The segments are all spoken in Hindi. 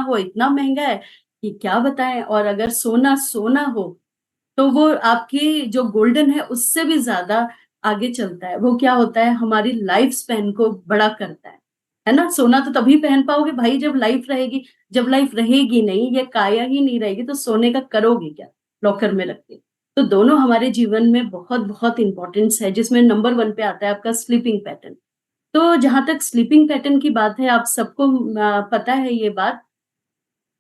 हो इतना महंगा है कि क्या बताएं। और अगर सोना सोना हो तो वो आपकी जो गोल्डन है उससे भी ज्यादा आगे चलता है। वो क्या होता है, हमारी लाइफ स्पैन को बड़ा करता है ना। सोना तो तभी पहन पाओगे भाई जब लाइफ रहेगी। जब लाइफ रहेगी नहीं, ये काया ही नहीं रहेगी, तो सोने का करोगे क्या लॉकर में रख के। तो दोनों हमारे जीवन में बहुत बहुत इंपॉर्टेंस है, जिसमें नंबर वन पे आता है आपका स्लीपिंग पैटर्न। तो जहां तक स्लीपिंग पैटर्न की बात है, आप सबको पता है ये बात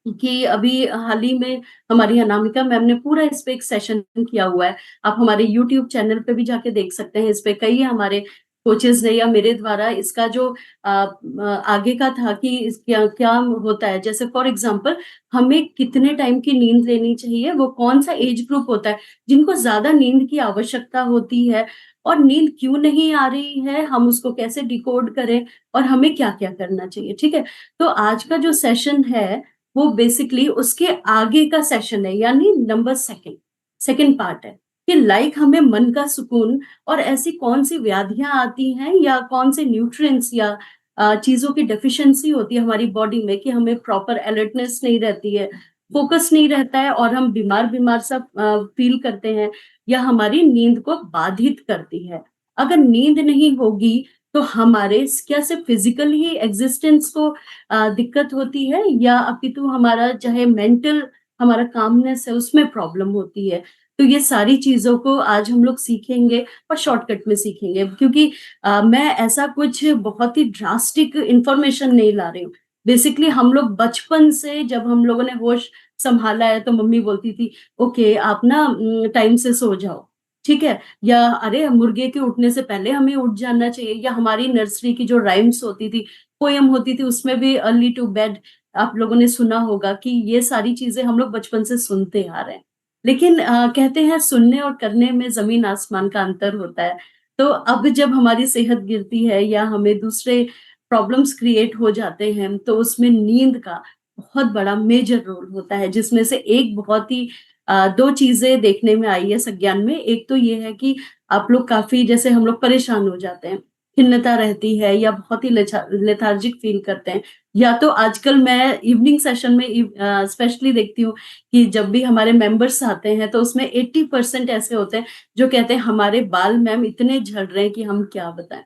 कि अभी हाल ही में हमारी अनामिका मैम ने पूरा इस पे एक सेशन किया हुआ है। आप हमारे यूट्यूब चैनल पे भी जाके देख सकते हैं। इस पे कई हमारे कोचेस ने या मेरे द्वारा इसका जो आगे का था कि क्या क्या होता है। जैसे फॉर एग्जांपल, हमें कितने टाइम की नींद लेनी चाहिए, वो कौन सा एज ग्रुप होता है जिनको ज्यादा नींद की आवश्यकता होती है, और नींद क्यों नहीं आ रही है, हम उसको कैसे डिकोड करें, और हमें क्या क्या करना चाहिए। ठीक है। तो आज का जो सेशन है वो बेसिकली उसके आगे का सेशन है, यानी नंबर सेकंड सेकंड पार्ट है कि लाइक हमें मन का सुकून और ऐसी कौन सी व्याधियां आती हैं या कौन से न्यूट्रिएंट्स या चीजों की डेफिशिएंसी होती है हमारी बॉडी में कि हमें प्रॉपर अलर्टनेस नहीं रहती है, फोकस नहीं रहता है, और हम बीमार बीमार सा फील करते हैं, या हमारी नींद को बाधित करती है। अगर नींद नहीं होगी तो हमारे क्या सिर्फ फिजिकल ही एग्जिस्टेंस को दिक्कत होती है, या अपितु हमारा चाहे मेंटल हमारा कामनेस है उसमें प्रॉब्लम होती है। तो ये सारी चीजों को आज हम लोग सीखेंगे और शॉर्टकट में सीखेंगे, क्योंकि मैं ऐसा कुछ बहुत ही ड्रास्टिक इंफॉर्मेशन नहीं ला रही हूँ। बेसिकली हम लोग बचपन से जब हम लोगों ने होश संभाला है तो मम्मी बोलती थी ओके आप ना टाइम से सो जाओ, ठीक है, या अरे मुर्गे के उठने से पहले हमें उठ जाना चाहिए, या हमारी नर्सरी की जो राइम्स होती थी, पोयम होती थी, उसमें भी अर्ली टू बेड आप लोगों ने सुना होगा कि ये सारी चीजें हम लोग बचपन से सुनते आ रहे हैं। लेकिन कहते हैं सुनने और करने में जमीन आसमान का अंतर होता है। तो अब जब हमारी सेहत गिरती है या हमें दूसरे प्रॉब्लम्स क्रिएट हो जाते हैं, तो उसमें नींद का बहुत बड़ा मेजर रोल होता है, जिसमें से एक बहुत ही दो चीजें देखने में आई है संज्ञान में। एक तो ये है कि आप लोग काफी, जैसे हम लोग परेशान हो जाते हैं, खिन्नता रहती है, या बहुत ही लेथार्जिक फील करते हैं, या तो आजकल मैं इवनिंग सेशन में स्पेशली देखती हूँ कि जब भी हमारे मेंबर्स आते हैं तो उसमें 80% ऐसे होते हैं जो कहते हैं हमारे बाल मैम इतने झड़ रहे हैं कि हम क्या बताएं।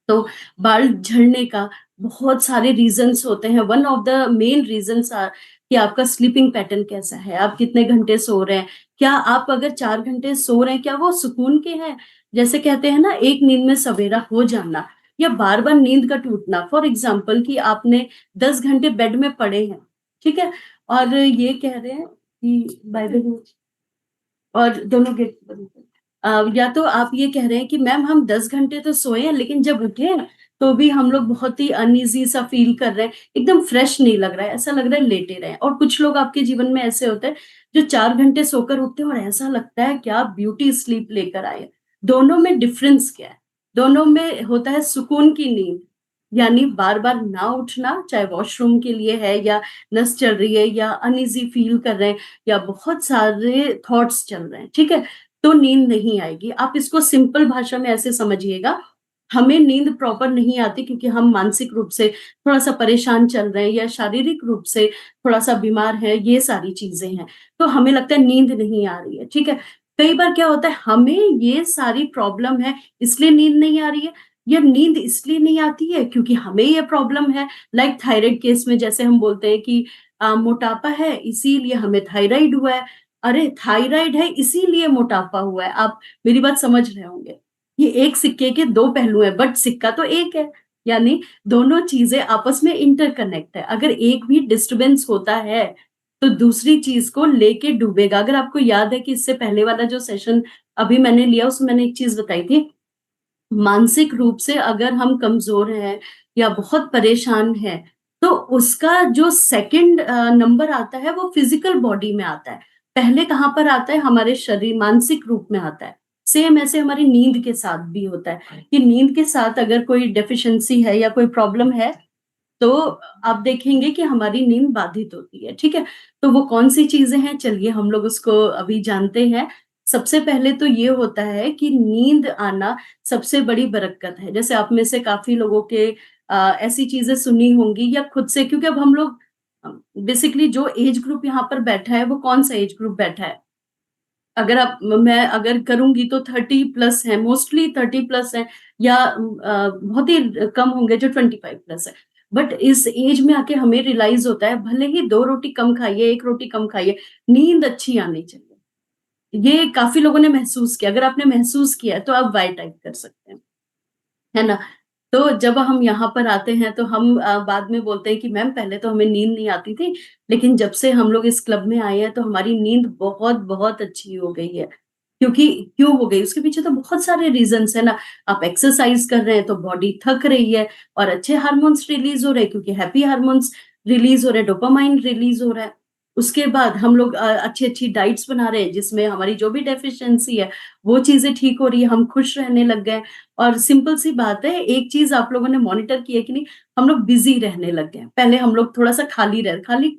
तो बाल झड़ने का बहुत सारे रीजंस होते हैं। One of the main reasons are कि आपका स्लीपिंग पैटर्न कैसा है, आप कितने घंटे सो रहे हैं, क्या आप अगर 4 घंटे सो रहे हैं क्या वो सुकून के हैं। जैसे कहते हैं ना, एक नींद में सवेरा हो जाना या बार बार नींद का टूटना। फॉर एग्जाम्पल कि आपने 10 घंटे बेड में पड़े हैं, ठीक है, और ये कह रहे हैं कि बाय द वे, और दोनों गेट बंद कर। या तो आप ये कह रहे हैं कि मैम हम 10 घंटे तो सोए हैं लेकिन जब उठे हैं तो भी हम लोग बहुत ही अनईजी सा फील कर रहे हैं, एकदम फ्रेश नहीं लग रहा है, ऐसा लग रहा है लेटे रहे हैं। और कुछ लोग आपके जीवन में ऐसे होते हैं जो 4 घंटे सोकर उठते हैं और ऐसा लगता है क्या ब्यूटी स्लीप लेकर आए। दोनों में डिफरेंस क्या है? दोनों में होता है सुकून की नींद, यानी बार बार ना उठना, चाहे वॉशरूम के लिए है या नस चल रही है या अनईजी फील कर रहे हैं या बहुत सारे थॉट्स चल रहे हैं, ठीक है, तो नींद नहीं आएगी। आप इसको सिंपल भाषा में ऐसे समझिएगा, हमें नींद प्रॉपर नहीं आती क्योंकि हम मानसिक रूप से थोड़ा सा परेशान चल रहे हैं या शारीरिक रूप से थोड़ा सा बीमार है, ये सारी चीजें हैं, तो हमें लगता है नींद नहीं आ रही है, ठीक है। कई बार क्या होता है, हमें ये सारी प्रॉब्लम है इसलिए नींद नहीं आ रही है, या नींद इसलिए नहीं आती है क्योंकि हमें ये प्रॉब्लम है। लाइक थायराइड केस में जैसे हम बोलते हैं कि मोटापा है इसीलिए हमें थायराइड हुआ है। अरे थायराइड है इसीलिए मोटापा हुआ है। आप मेरी बात समझ रहे होंगे, ये एक सिक्के के दो पहलू है बट सिक्का तो एक है, यानी दोनों चीजें आपस में इंटरकनेक्ट है। अगर एक भी डिस्टरबेंस होता है तो दूसरी चीज को लेके डूबेगा। अगर आपको याद है कि इससे पहले वाला जो सेशन अभी मैंने लिया उसमें मैंने एक चीज बताई थी, मानसिक रूप से अगर हम कमजोर हैं या बहुत परेशान हैं तो उसका जो सेकंड नंबर आता है वो फिजिकल बॉडी में आता है। पहले कहाँ पर आता है? हमारे शरीर मानसिक रूप में आता है। सेम ऐसे हमारी नींद के साथ भी होता है कि नींद के साथ अगर कोई डेफिशिएंसी है या कोई प्रॉब्लम है तो आप देखेंगे कि हमारी नींद बाधित होती है, ठीक है। तो वो कौन सी चीजें हैं, चलिए हम लोग उसको अभी जानते हैं। सबसे पहले तो ये होता है कि नींद आना सबसे बड़ी बरकत है। जैसे आप में से काफी लोगों के ऐसी चीजें सुनी होंगी या खुद से, क्योंकि अब हम लोग बेसिकली जो एज ग्रुप यहाँ पर बैठा है वो कौन सा एज ग्रुप बैठा है? मैं अगर करूंगी तो 30+ है, मोस्टली 30+ है, या बहुत ही कम होंगे जो 25+ है। बट इस एज में आके हमें रियलाइज होता है भले ही 2 रोटी कम खाइए, 1 रोटी कम खाइए, नींद अच्छी आनी चाहिए। ये काफी लोगों ने महसूस किया। अगर आपने महसूस किया है तो आप वाई टाइप कर सकते हैं, है ना? तो जब हम यहाँ पर आते हैं तो हम बाद में बोलते हैं कि मैम पहले तो हमें नींद नहीं आती थी, लेकिन जब से हम लोग इस क्लब में आए हैं तो हमारी नींद बहुत बहुत अच्छी हो गई है। क्योंकि क्यों हो गई, उसके पीछे तो बहुत सारे रीजंस है ना। आप एक्सरसाइज कर रहे हैं तो बॉडी थक रही है और अच्छे हार्मोन्स रिलीज हो रहे हैं, क्योंकि हैप्पी हार्मोन्स रिलीज हो रहे हैं, डोपामाइन रिलीज हो रहा है। उसके बाद हम लोग अच्छी अच्छी डाइट्स बना रहे हैं जिसमें हमारी जो भी डेफिशिएंसी है वो चीजें ठीक हो रही है, हम खुश रहने लग गए। और सिंपल सी बात है, एक चीज आप लोगों ने मॉनिटर की है कि नहीं, हम लोग बिजी रहने लग गए। पहले हम लोग थोड़ा सा खाली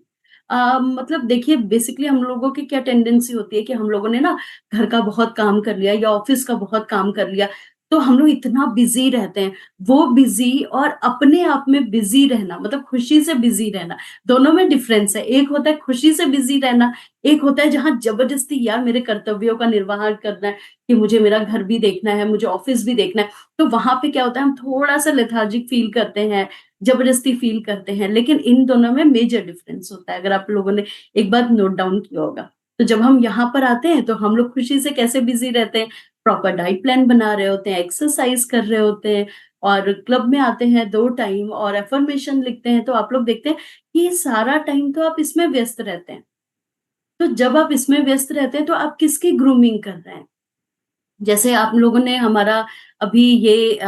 मतलब देखिए, बेसिकली हम लोगों की क्या टेंडेंसी होती है कि हम लोगों ने ना घर का बहुत काम कर लिया या ऑफिस का बहुत काम कर लिया, तो हम लोग इतना बिजी रहते हैं। वो बिजी और अपने आप में बिजी रहना, मतलब खुशी से बिजी रहना, दोनों में डिफरेंस है। एक होता है खुशी से बिजी रहना, एक होता है जहां जबरदस्ती यार मेरे कर्तव्यों का निर्वाह करना है, कि मुझे मेरा घर भी देखना है, मुझे ऑफिस भी देखना है। तो वहां पे क्या होता है, हम थोड़ा सा लेथार्जिक फील करते हैं, जबरदस्ती फील करते हैं। लेकिन इन दोनों में मेजर डिफरेंस होता है, अगर आप लोगों ने एक बात नोट डाउन किया होगा। तो जब हम यहाँ पर आते हैं तो हम लोग खुशी से कैसे बिजी रहते हैं, प्रॉपर डाइट प्लान बना रहे होते हैं, एक्सरसाइज कर रहे होते हैं, और क्लब में आते हैं 2 टाइम और एफर्मेशन लिखते हैं। तो आप लोग देखते हैं कि सारा टाइम तो आप इसमें व्यस्त रहते हैं। तो जब आप इसमें व्यस्त रहते हैं तो आप किसकी ग्रूमिंग कर रहे हैं? जैसे आप लोगों ने हमारा अभी ये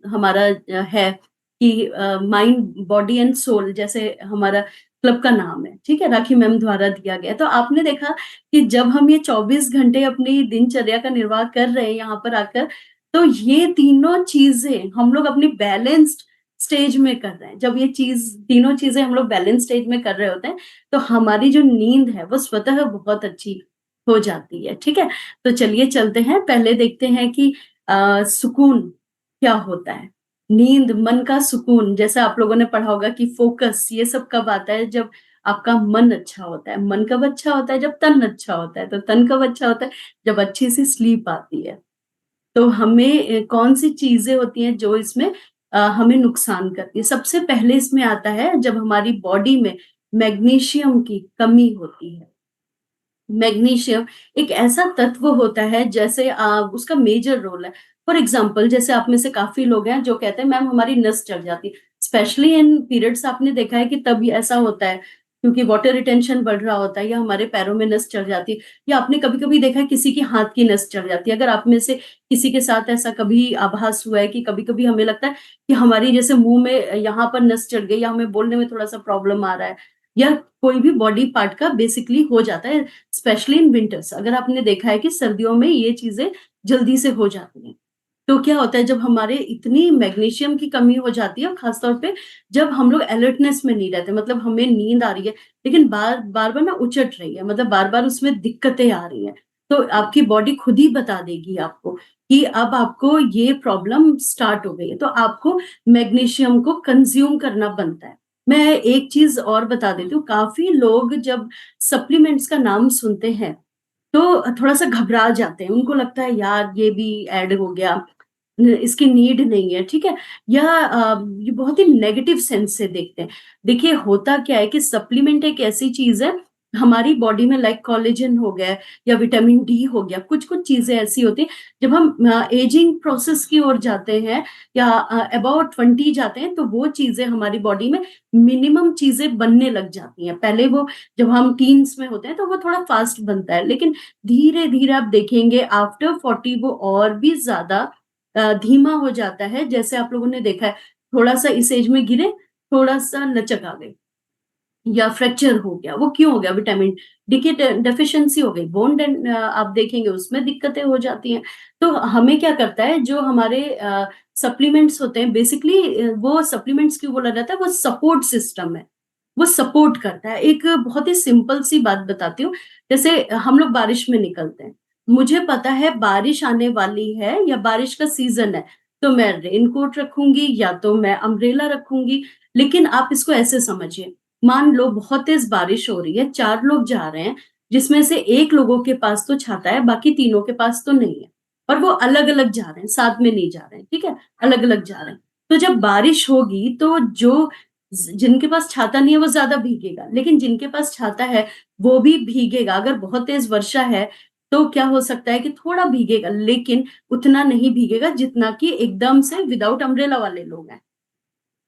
हमारा है कि माइंड बॉडी एंड सोल, जैसे हमारा क्लब का नाम है, ठीक है, राखी मैम द्वारा दिया गया। तो आपने देखा कि जब हम ये 24 घंटे अपनी दिनचर्या का निर्वाह कर रहे हैं यहाँ पर आकर, तो ये तीनों चीजें हम लोग अपनी बैलेंस्ड स्टेज में कर रहे हैं। जब ये तीनों चीजें हम लोग बैलेंस स्टेज में कर रहे होते हैं तो हमारी जो नींद है वो स्वतः बहुत अच्छी हो जाती है, ठीक है। तो चलिए चलते हैं, पहले देखते हैं कि सुकून क्या होता है। नींद, मन का सुकून, जैसे आप लोगों ने पढ़ा होगा कि फोकस, ये सब कब आता है, जब आपका मन अच्छा होता है। मन कब अच्छा होता है, जब तन अच्छा होता है। तो तन कब अच्छा होता है, जब अच्छी सी स्लीप आती है। तो हमें कौन सी चीजें होती हैं जो इसमें हमें नुकसान करती है? सबसे पहले इसमें आता है जब हमारी बॉडी में मैग्नीशियम की कमी होती है। मैग्नीशियम एक ऐसा तत्व होता है, जैसे उसका मेजर रोल है। फॉर एग्जाम्पल, जैसे आप में से काफी लोग हैं जो कहते हैं मैम हमारी नस चढ़ जाती है, स्पेशली इन पीरियड्स। आपने देखा है कि तब ये ऐसा होता है क्योंकि वाटर रिटेंशन बढ़ रहा होता है, या हमारे पैरों में नस चढ़ जाती है, या आपने कभी कभी देखा है किसी की हाथ की नस चढ़ जाती है। अगर आप में से किसी के साथ ऐसा कभी आभास हुआ है कि कभी कभी हमें लगता है कि हमारी जैसे मुंह में यहाँ पर नस चढ़ गई, या हमें बोलने में थोड़ा सा प्रॉब्लम आ रहा है, या कोई भी बॉडी पार्ट का बेसिकली हो जाता है, स्पेशली इन विंटर्स। अगर आपने देखा है कि सर्दियों में ये चीजें जल्दी से हो जाती हैं। तो क्या होता है, जब हमारे इतनी मैग्नीशियम की कमी हो जाती है, खासतौर पे जब हम लोग अलर्टनेस में नहीं रहते, मतलब हमें नींद आ रही है लेकिन बार बार बार ना उचट रही है, मतलब बार बार उसमें दिक्कतें आ रही हैं, तो आपकी बॉडी खुद ही बता देगी आपको कि अब आपको ये प्रॉब्लम स्टार्ट हो गई है। तो आपको मैग्नीशियम को कंज्यूम करना बनता है। मैं एक चीज और बता देती हूँ, काफी लोग जब सप्लीमेंट्स का नाम सुनते हैं तो थोड़ा सा घबरा जाते हैं। उनको लगता है यार ये भी ऐड हो गया, इसकी नीड नहीं है, ठीक है, या ये बहुत ही नेगेटिव सेंस से देखते हैं। देखिए होता क्या है कि सप्लीमेंट एक ऐसी चीज है हमारी बॉडी में, लाइक कोलेजन हो गया या विटामिन डी हो गया, कुछ कुछ चीजें ऐसी होती हैं जब हम एजिंग प्रोसेस की ओर जाते हैं या अबाउट 20 जाते हैं, तो वो चीजें हमारी बॉडी में मिनिमम चीजें बनने लग जाती हैं। पहले वो जब हम टीन्स में होते हैं तो वो थोड़ा फास्ट बनता है, लेकिन धीरे धीरे आप देखेंगे आफ्टर 40 वो और भी ज्यादा धीमा हो जाता है। जैसे आप लोगों ने देखा है, थोड़ा सा इस एज में गिरे, थोड़ा सा लचक आ गई, या फ्रैक्चर हो गया। वो क्यों हो गया, विटामिन डी की डेफिशिएंसी हो गई। बोन आप देखेंगे उसमें दिक्कतें हो जाती हैं। तो हमें क्या करता है, जो हमारे सप्लीमेंट्स होते हैं, बेसिकली वो सप्लीमेंट्स क्यों बोला जाता है, वो सपोर्ट सिस्टम है, वो सपोर्ट करता है। एक बहुत ही सिंपल सी बात बताती हूँ, जैसे हम लोग बारिश में निकलते हैं, मुझे पता है बारिश आने वाली है या बारिश का सीजन है, तो मैं रेनकोट रखूंगी या तो मैं अम्ब्रेला रखूंगी। लेकिन आप इसको ऐसे समझिए, मान लो बहुत तेज बारिश हो रही है, 4 लोग जा रहे हैं, जिसमें से 1 लोगों के पास तो छाता है, बाकी तीनों के पास तो नहीं है, और वो अलग-अलग जा रहे हैं, साथ में नहीं जा रहे हैं, ठीक है? अलग-अलग जा रहे हैं। तो जब बारिश होगी तो जो जिनके पास छाता नहीं है वो ज़्यादा भीगेगा, लेकिन जिनके पास छाता है वो भी भीगेगा। अगर बहुत तेज वर्षा है तो क्या हो सकता है कि थोड़ा भीगेगा, लेकिन उतना नहीं भीगेगा जितना कि एकदम से विदाउट अम्ब्रेला वाले लोग हैं।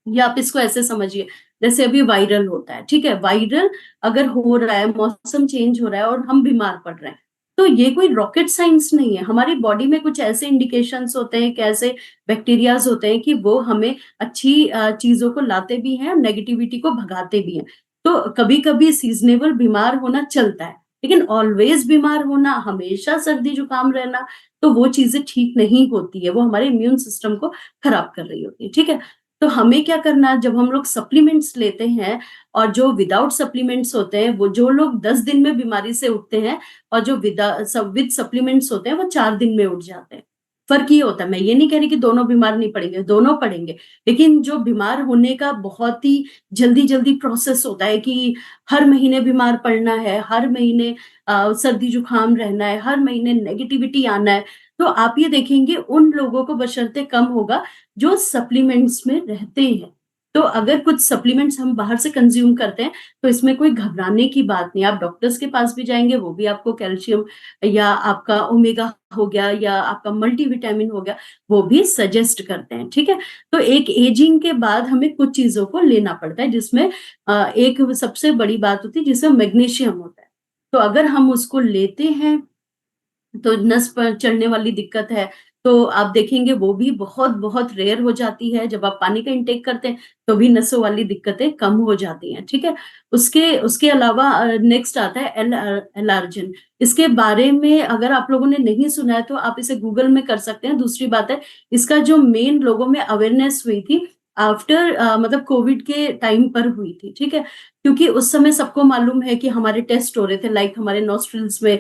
या आप इसको ऐसे समझिए, जैसे अभी वायरल होता है, ठीक है? वायरल अगर हो रहा है, मौसम चेंज हो रहा है और हम बीमार पड़ रहे हैं, तो ये कोई रॉकेट साइंस नहीं है। हमारी बॉडी में कुछ ऐसे इंडिकेशंस होते हैं, कैसे बैक्टीरियाज़ होते हैं कि वो हमें अच्छी चीज़ों को लाते भी हैं, नेगेटिविटी को भगाते भी हैं। तो कभी-कभी सीज़नेबल बीमार होना चलता है, लेकिन ऑलवेज़ बीमार होना, हमेशा सर्दी-जुकाम रहना, तो वो चीज़ें ठीक नहीं होती है। वो हमारे इम्यून सिस्टम को खराब कर रही होती है, ठीक है? तो हमें क्या करना है, जब हम लोग सप्लीमेंट्स लेते हैं और जो विदाउट सप्लीमेंट्स होते हैं, वो जो लोग 10 दिन में बीमारी से उठते हैं और जो विद सप्लीमेंट्स होते हैं वो 4 दिन में उठ जाते हैं। फ़र्क ये होता है, मैं ये नहीं कह रही कि दोनों बीमार नहीं पड़ेंगे, दोनों पड़ेंगे। लेकिन जो बीमार होने का बहुत ही जल्दी-जल्दी प्रोसेस होता है कि हर महीने बीमार पड़ना है, हर महीने सर्दी-जुकाम रहना है, हर महीने नेगेटिविटी आना है, तो आप ये देखेंगे उन लोगों को बशर्ते कम होगा जो सप्लीमेंट्स में रहते हैं। तो अगर कुछ सप्लीमेंट्स हम बाहर से कंज़्यूम करते हैं, तो इसमें कोई घबराने की बात नहीं है। आप डॉक्टर्स के पास भी जाएँगे, वो भी आपको कैल्शियम या आपका ओमेगा हो गया या आपका मल्टीविटामिन हो गया, वो भी सजेस्ट करते हैं, ठीक है? तो एक एजिंग के बाद हमें कुछ चीज़ों को लेना पड़ता है, जिसमें एक सबसे बड़ी बात होती है जिसमें मैग्नीशियम होता है। तो अगर हम उसको लेते हैं तो नस पर चढ़ने वाली दिक्कत है, तो आप देखेंगे वो भी बहुत-बहुत रेयर हो जाती है। जब आप पानी का इंटेक करते हैं, तो भी नसों वाली दिक्कतें कम हो जाती हैं, ठीक है? उसके उसके अलावा नेक्स्ट आता है एलार्जन। इसके बारे में अगर आप लोगों ने नहीं सुना है, तो आप इसे गूगल में कर सकते हैं। दूसरी बात है, इसका जो मेन लोगों में अवेयरनेस हुई थी, आफ्टर मतलब कोविड के टाइम पर हुई थी, ठीक है? क्योंकि उस समय सबको मालूम है कि हमारे टेस्ट हो रहे थे, लाइक हमारे नॉस्ट्रिल्स में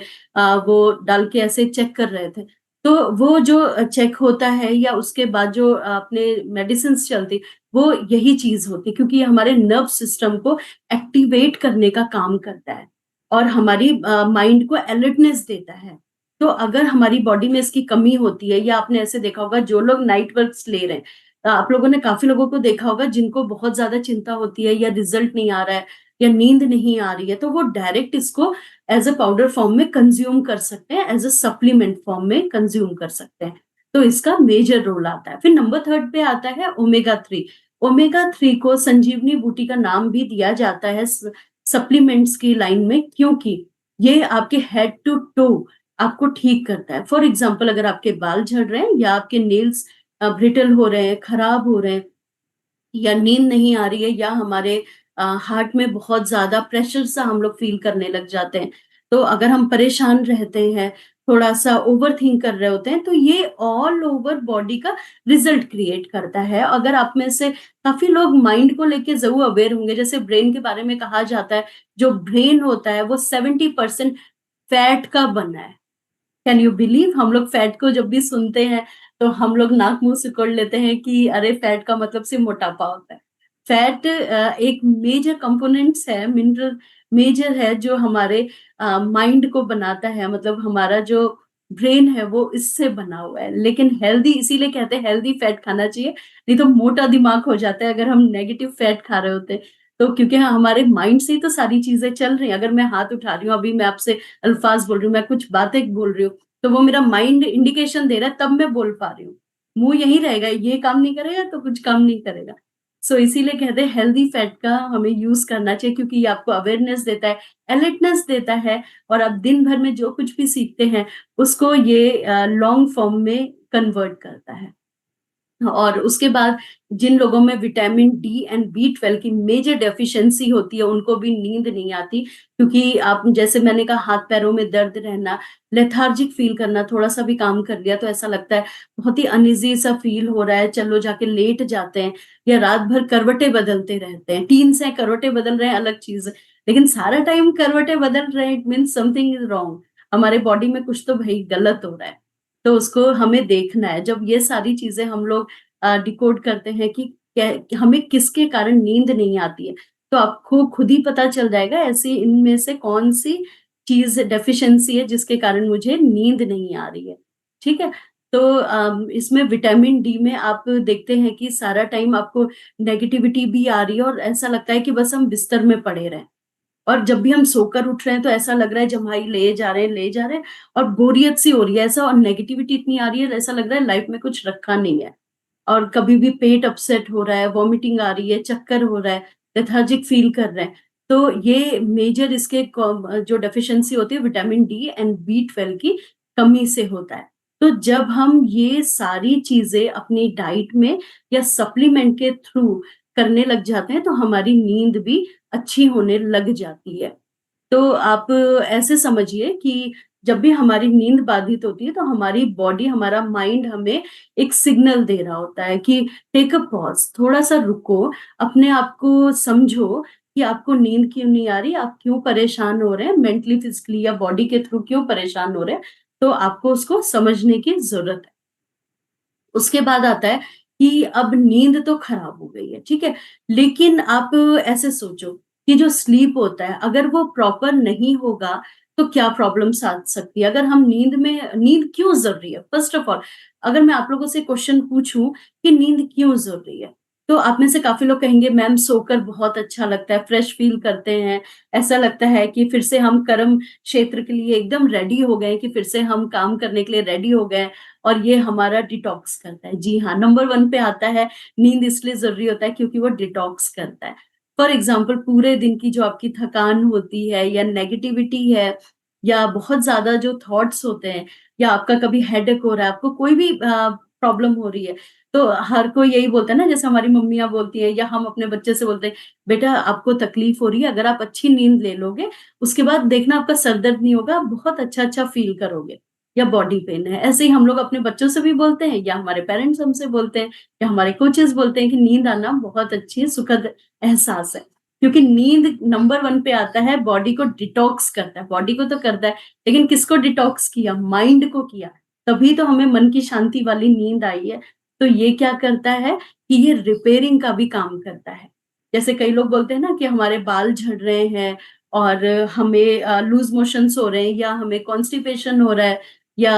वो डाल के ऐसे चेक कर रहे थे। तो वो जो चेक होता है या उसके बाद जो अपने मेडिसिन्स चलती, वो यही चीज़ होती है, क्योंकि ये हमारे नर्व सिस्टम को एक्टिवेट करने का काम करता है और हमारी माइंड को अलर्टनेस देता है। तो अगर हमारी बॉडी में इसकी कमी होती है, या आपने ऐसे देखा होगा जो लोग नाइट वर्क्स ले रहे हैं, आप लोगों ने काफ़ी लोगों को देखा होगा जिनको बहुत ज़्यादा चिंता होती है या रिज़ल्ट नहीं आ रहा है या नींद नहीं आ रही है, तो वो डायरेक्ट इसको एज़ अ पाउडर फॉर्म में कंज़्यूम कर सकते हैं, एज़ अ सप्लीमेंट फॉर्म में कंज़्यूम कर सकते हैं। तो इसका मेजर रोल आता है। फिर नंबर 3 पे आता है ओमेगा 3। ओमेगा 3 को संजीवनी बूटी का नाम भी दिया जाता है सप्लीमेंट्स की लाइन में, क्योंकि ये आपके हेड टू टो आपको ठीक करता है। फॉर एग्ज़ाम्पल, अगर आपके बाल झड़ रहे हैं या आपके नेल्स ब्रिटल हो रहे हैं, खराब हो रहे हैं, या नींद नहीं आ रही है, या हमारे हार्ट में बहुत ज़्यादा प्रेशर सा हम लोग फ़ील करने लग जाते हैं। तो अगर हम परेशान रहते हैं, थोड़ा-सा ओवरथिंक कर रहे होते हैं, तो ये ऑल ओवर बॉडी का रिज़ल्ट क्रिएट करता है। अगर आप में से काफ़ी लोग माइंड को लेके ज़रूर अवेयर होंगे, जैसे ब्रेन के बारे में कहा जाता है, जो ब्रेन होता है वो 70% फैट का बना है। Can you believe? हम लोग फैट को जब भी सुनते हैं, तो हम लोग नाक मुँह सिकोड़ लेते हैं कि अरे! फैट का मतलब सिर्फ़ मोटापा होता है। फैट एक मेजर कंपोनेंट्स है, मिनरल मेजर है जो हमारे माइंड को बनाता है, मतलब हमारा जो ब्रेन है वो इससे बना हुआ है। लेकिन हेल्दी इसीलिए कहते हैं हेल्दी फैट खाना चाहिए, नहीं तो मोटा दिमाग हो जाता है अगर हम नेगेटिव फैट खा रहे होते हैं। तो क्योंकि हमारे माइंड से ही तो सारी चीज़ें चल रही हैं। अगर मैं हाथ उठा रही हूँ, अभी मैं आपसे अल्फाज़ बोल रही हूँ, मैं कुछ बातें बोल रही हूँ, तो वो मेरा माइंड इंडिकेशन दे रहा है, तब मैं बोल पा रही हूँ। मुँह यहीं रहेगा, ये काम नहीं करेगा तो कुछ काम नहीं करेगा। सो इसीलिए कहते हैं हेल्दी फैट का हमें यूज़ करना चाहिए, क्योंकि ये आपको अवेयरनेस देता है, अलर्टनेस देता है, और आप दिन भर में जो कुछ भी सीखते हैं, उसको ये लॉन्ग फॉर्म में कन्वर्ट करता है। और उसके बाद जिन लोगों में विटामिन डी एंड बी12 की मेजर डेफिशिएंसी होती है, उनको भी नींद नहीं आती, क्योंकि आप जैसे मैंने कहा, हाथ-पैरों में दर्द रहना, लेथार्जिक फ़ील करना, थोड़ा-सा भी काम कर लिया तो ऐसा लगता है बहुत ही अनईज़ी सा फ़ील हो रहा है, चलो जाके लेट जाते हैं, या रात भर करवटें बदलते रहते हैं। टीन्स हैं, करवटें बदल रहे हैं अलग चीज़ है, लेकिन सारा टाइम करवटें बदल रहे हैं, it means something is wrong. हमारे बॉडी में कुछ तो भई गलत हो रहा है। तो उसको हमें देखना है। जब ये सारी चीज़ें हम लोग डिकोड करते हैं कि हमें किसके कारण नींद नहीं आती है, तो आपको खुद ही पता चल जाएगा ऐसी इनमें से कौन-सी चीज़ डेफिशिएंसी है जिसके कारण मुझे नींद नहीं आ रही है, ठीक है? तो इसमें विटामिन डी में आप देखते हैं कि सारा टाइम आपको नेगेटिविटी भी आ रही है और ऐसा लगता है कि बस हम बिस्तर में पड़े रहें। और जब भी हम सोकर उठ रहे हैं तो ऐसा लग रहा है जम्हाई ले जा रहे हैं और बोरियत सी हो रही है ऐसा और नेगेटिविटी इतनी आ रही है ऐसा लग रहा है लाइफ में कुछ रखा नहीं है। और कभी भी पेट अपसेट हो रहा है, वॉमिटिंग आ रही है, चक्कर हो रहा है, लेथार्जिक फील कर रहे हैं। तो ये मेजर इसके जो डेफिशिएंसी होती है विटामिन डी एंड बी12 की कमी से होता है। तो जब हम ये सारी चीज़ें अपनी डाइट में या सप्लीमेंट के थ्रू करने लग जाते हैं तो हमारी नींद भी अच्छी होने लग जाती है। तो आप ऐसे समझिए कि जब भी हमारी नींद बाधित होती है तो हमारी बॉडी, हमारा माइंड हमें एक सिग्नल दे रहा होता है कि टेक अ पॉज़, थोड़ा-सा रुको, अपने आप को समझो कि आपको नींद क्यों नहीं आ रही, आप क्यों परेशान हो रहे हैं, मेंटली, फिज़िकली या बॉडी के थ्रू क्यों परेशान हो रहे हैं, तो आपको उसको समझने की ज़रूरत है। उसके बाद आता है कि अब नींद तो खराब हो गई है, ठीक है? लेकिन आप ऐसे सोचो कि जो स्लीप होता है, अगर वो प्रॉपर नहीं होगा, तो क्या प्रॉब्लम्स आ सकती है? अगर हम नींद क्यों ज़रूरी है? फर्स्ट ऑफ ऑल, अगर मैं आप लोगों से क्वेश्चन पूछूँ कि नींद क्यों ज़रूरी है? तो आप में से काफ़ी लोग कहेंगे, मैम सोकर बहुत अच्छा लगता है, फ्रेश फील करते हैं, ऐसा लगता है कि फिर से हम कर्म क्षेत्र के लिए एकदम रेडी हो गए हैं कि फिर से हम काम करने के लिए रेडी हो गए हैं। और ये हमारा डिटॉक्स करता है। जी हाँ, नंबर 1 पे आता है, नींद इसलिए ज़रूरी होता है क्योंकि वो डिटॉक्स करता है। फॉर एग्ज़ाम्पल पूरे दिन की जो आपकी थकान होती है या नेगेटिविटी है या बहुत ज़्यादा जो थॉट्स होते हैं या आपका कभी हेडेक हो रहा है, आपको कोई भी प्रॉब्लम हो रही है, तो हर कोई यही बोलता है ना जैसे हमारी मम्मियाँ बोलती हैं या हम अपने बच्चे से बोलते हैं, "बेटा आपको तकलीफ हो रही है, अगर आप अच्छी नींद ले लोगे, उसके बाद देखना आपका सर दर्द नहीं होगा, आप बहुत अच्छा-अच्छा फ़ील करोगे।" या बॉडी पेन है। ऐसे ही हम लोग अपने बच्चों से भी बोलते हैं या हमारे पेरेंट्स हमसे बोलते हैं या हमारे कोचेज़ बोलते हैं कि नींद आना बहुत अच्छी सुखद एहसास है। क्योंकि नींद नंबर 1 पे आता है, बॉडी को डिटॉक्स करता है। बॉडी को तो करता है, लेकिन किसको डिटॉक्स किया? माइंड को किया। तभी तो हमें मन की शांति वाली नींद आई है। तो ये क्या करता है कि ये रिपेयरिंग का भी काम करता है। जैसे कई लोग बोलते हैं ना कि हमारे बाल झड़ रहे हैं और हमें लूज़ मोशंस हो रहे हैं या हमें कॉन्स्टिपेशन हो रहा है या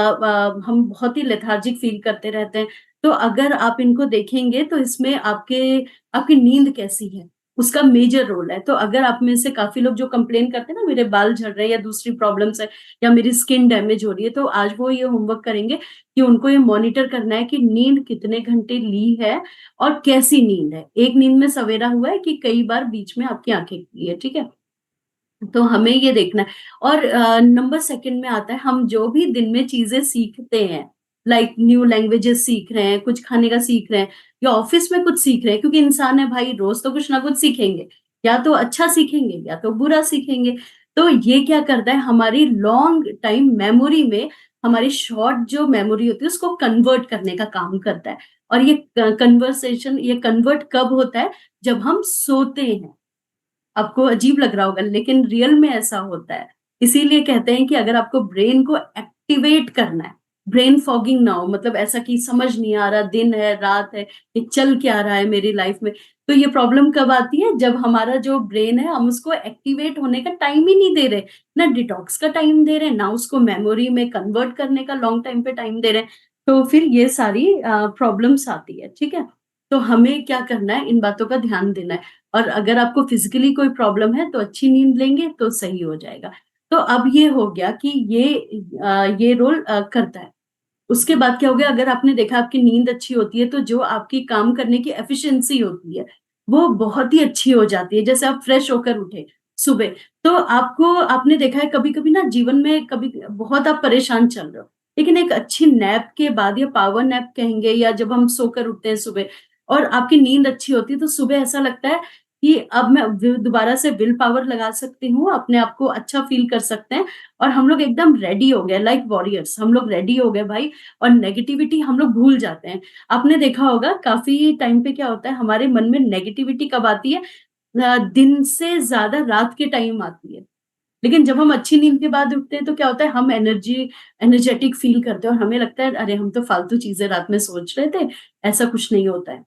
हम बहुत ही लेथार्जिक फ़ील करते रहते हैं। तो अगर आप इनको देखेंगे तो इसमें आपकी नींद कैसी है, उसका मेजर रोल है। तो अगर आप में से काफ़ी लोग जो कंप्लेन करते हैं ना मेरे बाल झड़ रहे हैं या दूसरी प्रॉब्लम्स है या मेरी स्किन डैमेज हो रही है, तो आज वो ये होमवर्क करेंगे कि उनको ये मॉनिटर करना है कि नींद कितने घंटे ली है और कैसी नींद है। एक नींद में सवेरा हुआ है कि कई बार बीच में आपकी आँखें खुली है, ठीक है? तो हमें ये देखना है और नंबर सेकंड में आता है हम जो भी दिन में चीज़ें सीखते हैं, लाइक न्यू लैंग्वेजेस सीख रहे हैं, कुछ खाने का सीख रहे हैं या ऑफ़िस में कुछ सीख रहे हैं क्योंकि इंसान है भाई रोज़ तो कुछ ना कुछ सीखेंगे। या तो अच्छा सीखेंगे या तो बुरा सीखेंगे। तो ये क्या करता है हमारी लॉन्ग टाइम मेमोरी में हमारी शॉर्ट जो मेमोरी होती है उसको कन्वर्ट करने का काम करता है। और ये ये कन्वर्ट कब होता है? जब हम सोते हैं। आपको अजीब लग रहा होगा लेकिन रियल में ऐसा होता है। इसीलिए कहते हैं कि अगर आपको ब्रेन को एक्टिवेट करना है, ब्रेन फॉगिंग ना हो मतलब ऐसा कि समझ नहीं आ रहा दिन है, रात है, ये चल क्या रहा है मेरी लाइफ में। तो ये प्रॉब्लम कब आती है जब हमारा जो ब्रेन है हम उसको एक्टिवेट होने का टाइम ही नहीं दे रहे। ना डिटॉक्स का टाइम दे रहे हैं, ना उसको मेमोरी में कन्वर्ट करने का लॉन्ग टाइम पे टाइम दे रहे हैं। तो फिर ये सारी प्रॉब्लम्स आती है, ठीक है? तो हमें क्या करना है इन बातों का ध्यान देना है। और अगर आपको फिज़िकली कोई प्रॉब्लम है तो अच्छी नींद लेंगे तो सही हो जाएगा। तो अब ये हो गया कि ये रोल करता है। उसके बाद क्या हो गया अगर आपने देखा आपकी नींद अच्छी होती है तो जो आपकी काम करने की एफिशिएंसी होती है, वो बहुत ही अच्छी हो जाती है। जैसे आप फ्रेश होकर उठे सुबह, तो आपने देखा है कभी-कभी ना जीवन में कभी बहुत आप परेशान चल रहे हो, लेकिन एक अच्छी नैप के बाद या पावर नैप कहेंगे या जब हम सोकर उठते हैं सुबह और आपकी नींद अच्छी होती है तो सुबह ऐसा लगता है कि अब मैं दोबारा से विल पावर लगा सकती हूँ, अपने आप को अच्छा फ़ील कर सकते हैं और हम लोग एकदम रेडी हो गए लाइक वॉरियर्स हम लोग रेडी हो गए भाई और नेगेटिविटी हम लोग भूल जाते हैं। आपने देखा होगा काफ़ी टाइम पे क्या होता है हमारे मन में नेगेटिविटी कब आती है दिन से ज़्यादा रात के टाइम आती है। लेकिन जब हम अच्छी नींद के बाद उठते हैं तो क्या होता है हम एनर्जेटिक फ़ील करते हैं और हमें लगता है अरे हम तो फालतू चीज़ें रात में सोच रहे थे, ऐसा कुछ नहीं होता है।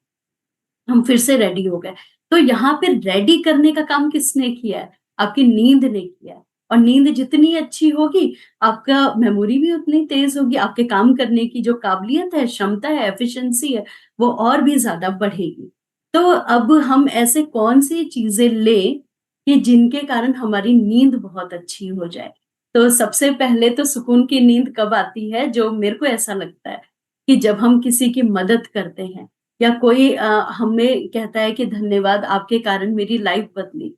हम फिर से रेडी हो गए। तो यहाँ पे रेडी करने का काम किसने किया है? आपकी नींद ने किया है। और नींद जितनी अच्छी होगी, आपका मेमोरी भी उतनी तेज होगी, आपके काम करने की जो काबिलियत है, क्षमता है, एफिशिएंसी है, वो और भी ज्यादा बढ़ेगी। तो अब हम ऐसे कौन सी चीजें लें कि जिनके कारण हमारी नींद बहुत अच्छी हो जाए? तो सबसे पहले तो सुकून की नींद कब आती है, जो मेरे को ऐसा लगता है कि जब हम किसी की मदद करते हैं, या कोई हमें कहता है कि धन्यवाद, आपके कारण मेरी लाइफ बदली,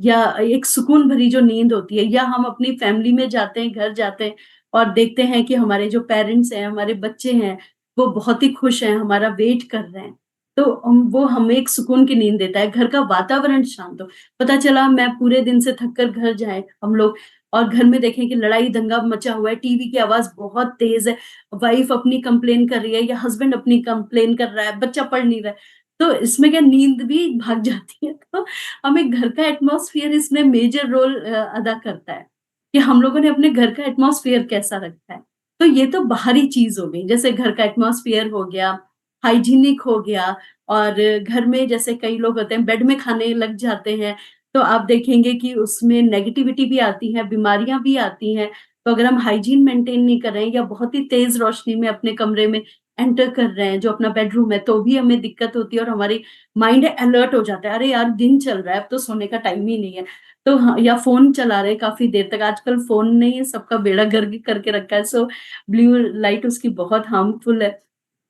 या एक सुकून भरी जो नींद होती है, या हम अपनी फैमिली में जाते हैं, घर जाते हैं और देखते हैं कि हमारे जो पेरेंट्स हैं, हमारे बच्चे हैं, वो बहुत ही खुश हैं, हमारा वेट कर रहे हैं। तो वो हमें एक सुकून की नींद देता है, घर का वातावरण शांत हो। पता चला मैं पूरे दिन से थक कर घर जाए हम लोग, और घर में देखें कि लड़ाई दंगा मचा हुआ है, टीवी की आवाज बहुत तेज है, वाइफ अपनी कंप्लेन कर रही है या हस्बैंड अपनी कंप्लेन कर रहा है, बच्चा पढ़ नहीं रहा है, तो इसमें क्या नींद भी भाग जाती है। तो हमें घर का एटमॉस्फेयर इसमें मेजर रोल अदा करता है कि हम लोगों ने अपने घर का एटमॉस्फेयर कैसा रखा है। तो ये तो बाहरी चीज हो गई, जैसे घर का एटमॉस्फेयर हो गया, हाइजीनिक हो गया। और घर में जैसे कई लोग होते हैं बेड में खाने लग जाते हैं, तो आप देखेंगे कि उसमें नेगेटिविटी भी आती है, बीमारियां भी आती हैं। तो अगर हम हाइजीन मेंटेन नहीं कर रहे हैं, या बहुत ही तेज रोशनी में अपने कमरे में एंटर कर रहे हैं, जो अपना बेडरूम है, तो भी हमें दिक्कत होती है, और हमारी माइंड अलर्ट हो जाता है, अरे यार दिन चल रहा है, अब तो सोने का टाइम ही नहीं है। तो या फोन चला रहे हैं काफी देर तक, आजकल फोन ने ही सबका बेड़ा गर्क करके रखा है। सो ब्लू लाइट उसकी बहुत हार्मफुल है।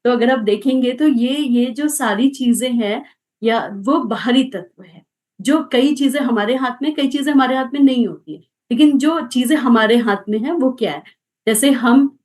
तो अगर आप देखेंगे तो ये जो सारी चीजें हैं, या वो बाहरी तत्व है, जो कई चीजें हमारे हाथ में, कई चीजें हमारे हाथ में नहीं होती है। लेकिन जो चीजें हमारे हाथ में है वो क्या है? जैसे हम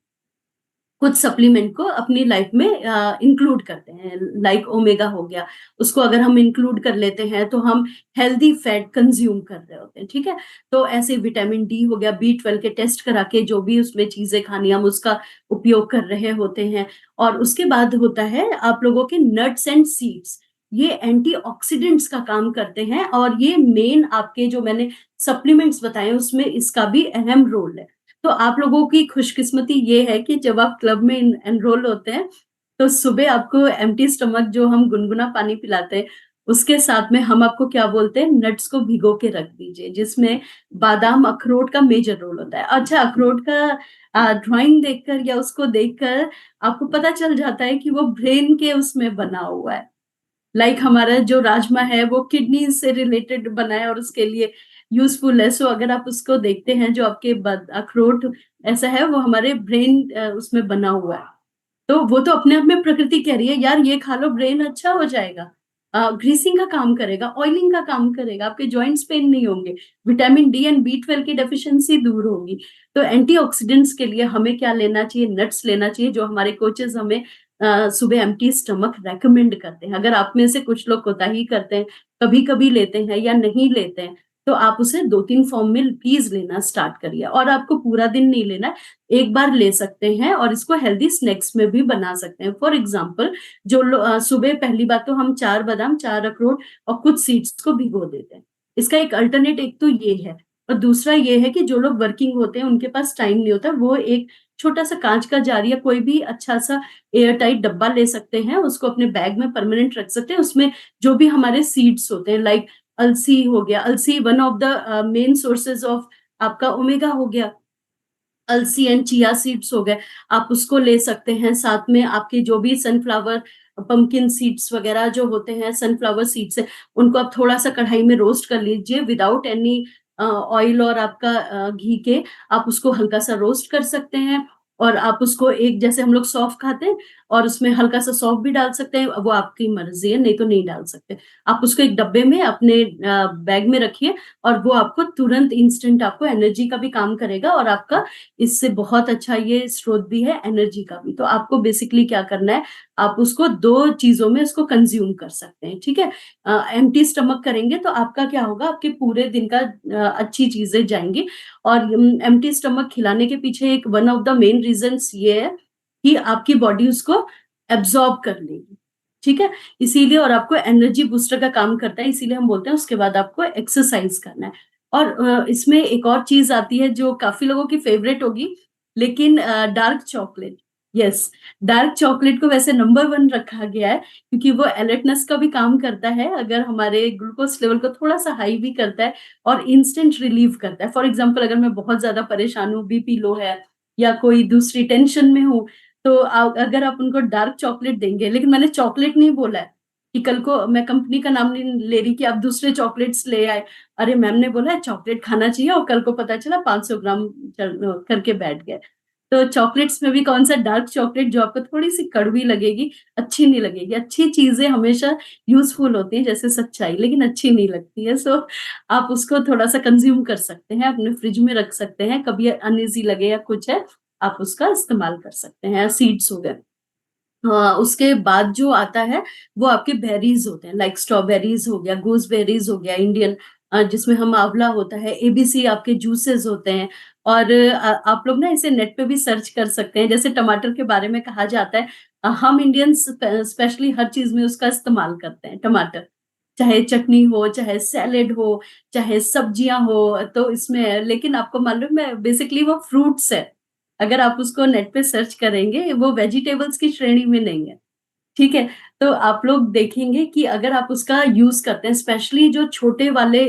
कुछ सप्लीमेंट को अपनी लाइफ में इंक्लूड करते हैं, लाइक ओमेगा हो गया, उसको अगर हम इंक्लूड कर लेते हैं तो हम हेल्दी फैट कंज्यूम कर रहे होते हैं, ठीक है। तो ऐसे विटामिन डी हो गया, B12 के टेस्ट करा के जो भी उसमें चीजें खानी, हम उसका उपयोग कर रहे होते हैं। और उसके बाद होता है आप लोगों के नट्स एंड सीड्स, ये एंटीऑक्सीडेंट्स का काम करते हैं, और ये मेन आपके जो मैंने सप्लीमेंट्स बताए उसमें इसका भी अहम रोल है। तो आप लोगों की खुशकिस्मती ये है कि जब आप क्लब में एनरोल होते हैं, तो सुबह आपको एम्प्टी स्टमक जो हम गुनगुना पानी पिलाते हैं, उसके साथ में हम आपको क्या बोलते हैं, नट्स को भिगो के रख दीजिए, जिसमें बादाम, अखरोट का मेजर रोल होता है। अच्छा, अखरोट का ड्राइंग देखकर या उसको देखकर आपको पता चल जाता है कि वो ब्रेन के उसमें बना हुआ है। लाइक हमारा जो राजमा है वो किडनी से रिलेटेड बना है और उसके लिए यूजफुल है। सो अगर आप उसको देखते हैं, जो आपके अखरोट ऐसा है, वो हमारे ब्रेन उसमें बना हुआ है। तो वो तो अपने आप में प्रकृति कह रही है, यार ये खा लो, ब्रेन अच्छा हो जाएगा, ग्रीसिंग का काम करेगा, ऑयलिंग का काम करेगा, आपके जॉइंट्स पेन नहीं होंगे, विटामिन डी एंड B12 की डेफिशिएंसी दूर होगी। तो एंटीऑक्सीडेंट्स के लिए हमें क्या लेना चाहिए? नट्स लेना चाहिए, जो हमारे कोचेस हमें सुबह एम्प्टी स्टमक रेकमेंड करते हैं। अगर आप में से कुछ लोग कोताही करते हैं, कभी कभी लेते हैं या नहीं लेते हैं, तो आप उसे 2-3 फॉर्म में प्लीज लेना स्टार्ट करिए। और आपको पूरा दिन नहीं लेना है, एक बार ले सकते हैं, और इसको हेल्दी स्नैक्स में भी बना सकते हैं। फॉर एग्जाम्पल, सुबह पहली बात तो हम 4 बादाम, 4 अखरोट और कुछ सीड्स को भिगो देते हैं। इसका एक अल्टरनेट एक तो ये है, और दूसरा ये है कि जो लोग वर्किंग होते हैं, उनके पास टाइम नहीं होता, वो एक छोटा सा कांच का जार या कोई भी अच्छा सा एयर टाइट डब्बा ले सकते हैं, उसको अपने बैग में परमानेंट रख सकते हैं। उसमें जो भी हमारे सीड्स होते हैं, लाइक अलसी हो गया, अलसी one of the main sources of आपका ओमेगा हो गया, अलसी एंड चिया सीड्स हो गए, आप उसको ले सकते हैं। साथ में आपके जो भी सनफ्लावर, पंपकिन सीड्स वगैरह जो होते हैं, सनफ्लावर सीड्स है, उनको आप थोड़ा सा कढ़ाई में रोस्ट कर लीजिए विदाउट एनी ऑयल और आपका घी के। आप उसको हल्का सा रोस्ट कर सकते हैं, और आप उसको एक, जैसे हम लोग सौंफ खाते हैं, और उसमें हल्का सा सौंफ भी डाल सकते हैं, वो आपकी मर्जी है, नहीं तो नहीं डाल सकते। आप उसको एक डब्बे में अपने बैग में रखिए, और वो आपको तुरंत इंस्टेंट आपको एनर्जी का भी काम करेगा, और आपका इससे बहुत अच्छा ये स्रोत भी है एनर्जी का भी। तो आपको बेसिकली क्या करना है, आप उसको 2 चीजों में इसको कंज्यूम कर सकते हैं, ठीक है। एम्प्टी स्टमक करेंगे तो आपका क्या होगा, आपके पूरे दिन का अच्छी चीजें जाएंगी। और एम्प्टी स्टमक खिलाने के पीछे एक one of the main reasons ये है कि आपकी बॉडी उसको एब्जॉर्ब कर लेगी, ठीक है। इसीलिए, और आपको एनर्जी बूस्टर का काम करता है, इसीलिए हम बोलते हैं उसके बाद आपको एक्सरसाइज करना है। और इसमें एक और चीज आती है जो काफी लोगों की फेवरेट होगी, लेकिन dark chocolate. Yes, dark chocolate को वैसे नंबर 1 रखा गया है क्योंकि वो अलर्टनेस का भी काम करता है, अगर हमारे ग्लूकोज लेवल को थोड़ा-सा हाई भी करता है और इंस्टेंट रिलीव करता है। फॉर एग्ज़ाम्पल अगर मैं बहुत ज़्यादा परेशान हूँ, बीपी लो है या कोई दूसरी टेंशन में हूँ, तो अगर आप उनको डार्क चॉकलेट देंगे, लेकिन मैंने चॉकलेट नहीं बोला है कि कल को मैं कंपनी का नाम नहीं ले रही कि आप दूसरे चॉकलेट्स ले आए। अरे मैम ने बोला है चॉकलेट खाना चाहिए और कल को पता चला 500 ग्राम करके बैठ गए। तो चॉकलेट्स में भी कौन-सा डार्क चॉकलेट जो आपको थोड़ी-सी कड़वी लगेगी, अच्छी नहीं लगेगी। अच्छी चीज़ें हमेशा यूज़फुल होती हैं जैसे सच्चाई, लेकिन अच्छी नहीं लगती है। सो आप उसको थोड़ा-सा कंज़्यूम कर सकते हैं, अपने फ्रिज में रख सकते हैं, कभी अनईज़ी लगे या कुछ है, आप उसका इस्तेमाल कर सकते हैं। सीड्स हो गए। उसके बाद जो आता है वो आपके बेरीज़ होते हैं, लाइक स्ट्रॉबेरीज़ हो गया, गूसबेरीज़ हो गया इंडियन, जिसमें हम आँवला होता है, एबीसी आपके जूसेस होते हैं और आप लोग ना इसे नेट पे भी सर्च कर सकते हैं। जैसे टमाटर के बारे में कहा जाता है, हम इंडियंस स्पेशली हर चीज़ में उसका इस्तेमाल करते हैं टमाटर। चाहे चटनी हो, चाहे सैलेड हो, चाहे सब्जियाँ हो, तो इसमें लेकिन आपको मालूम है बेसिकली वो फ्रूट्स है। अगर आप उसको नेट पे सर्च करेंगे, वो वेजिटेबल्स की श्रेणी में नहीं है, ठीक है? तो आप लोग देखेंगे कि अगर आप उसका यूज़ करते हैं, स्पेशली जो छोटे वाले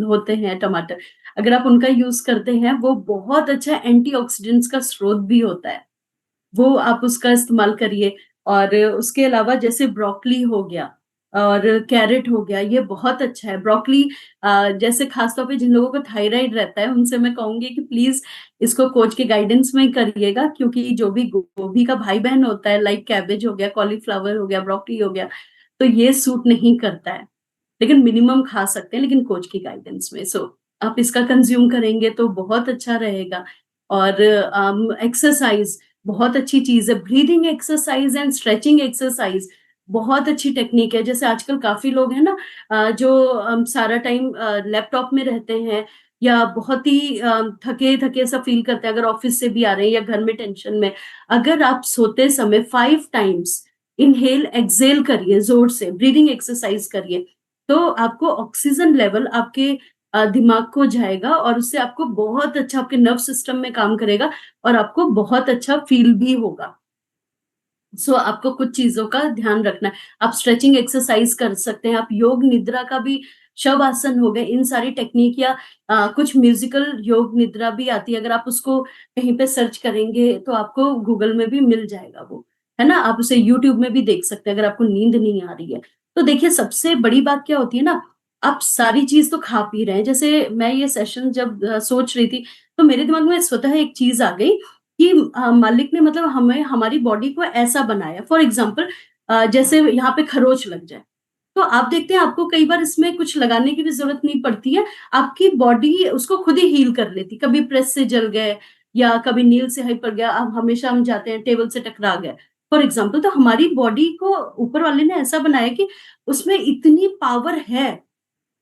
होते हैं टमाटर, अगर आप उनका यूज़ करते हैं, वो बहुत अच्छा एंटीऑक्सीडेंट्स का स्रोत भी होता है। वो आप उसका इस्तेमाल करिए और उसके अलावा जैसे ब्रोकोली हो गया और कैरेट हो गया, ये बहुत अच्छा है। ब्रोकोली जैसे खास तौर पे जिन लोगों को थायराइड रहता है, उनसे मैं कहूँगी कि प्लीज़ इसको कोच के गाइडेंस में करिएगा क्योंकि जो भी गोभी का भाई-बहन होता है लाइक कैबेज हो गया, कॉलीफ्लावर हो गया, ब्रोकोली हो गया, तो ये सूट नहीं करता है। लेकिन मिनिमम खा सकते हैं लेकिन कोच की गाइडेंस में। सो आप इसका कंज़्यूम करेंगे तो बहुत अच्छा रहेगा और एक्सरसाइज़ बहुत अच्छी चीज़ है। Breathing exercise and stretching exercise बहुत अच्छी टेक्नीक है। जैसे आजकल काफ़ी लोग हैं ना जो सारा टाइम लैपटॉप में रहते हैं या बहुत ही थके-थके सा फ़ील करते हैं अगर ऑफ़िस से भी आ रहे हैं या घर में टेंशन में। अगर आप सोते समय 5 टाइम्स इन्हेल, एक्सहेल करिए ज़ोर से, ब्रीथिंग एक्सरसाइज़ करिए, तो आपको ऑक्सीजन लेवल आपके दिमाग को जाएगा और उससे आपको बहुत अच्छा आपके नर्व सिस्टम में काम करेगा और आपको बहुत अच्छा फ़ील भी होगा। सो आपको कुछ चीज़ों का ध्यान रखना है। आप स्ट्रेचिंग एक्सरसाइज़ कर सकते हैं, आप योग निद्रा का भी शवासन हो गए, इन सारी टेक्नीक या कुछ म्यूज़िकल योग निद्रा भी आती है, अगर आप उसको कहीं पे सर्च करेंगे तो आपको गूगल में भी मिल जाएगा वो, है ना? आप उसे यूट्यूब में भी देख सकते हैं अगर आपको नींद नहीं आ रही है। तो देखिए सबसे बड़ी बात क्या होती है ना, आप सारी चीज़ तो खा पी रहे हैं, जैसे मैं ये सेशन जब सोच रही थी, तो मेरे दिमाग में स्वतः एक चीज़ आ गई कि मालिक ने मतलब हमें हमारी बॉडी को ऐसा बनाया फॉर एग्जांपल जैसे यहाँ पे खरोच लग जाए, तो आप देखते हैं आपको कई बार इसमें कुछ लगाने की भी ज़रूरत नहीं पड़ती है, आपकी बॉडी उसको खुद ही हील कर लेती। कभी प्रेस से जल गए या कभी नील से हाइपर गया, अब हमेशा हम जाते हैं टेबल से टकरा गए, फॉर एग्जांपल तो हमारी बॉडी को ऊपर वाले ने ऐसा बनाया कि उसमें इतनी पावर है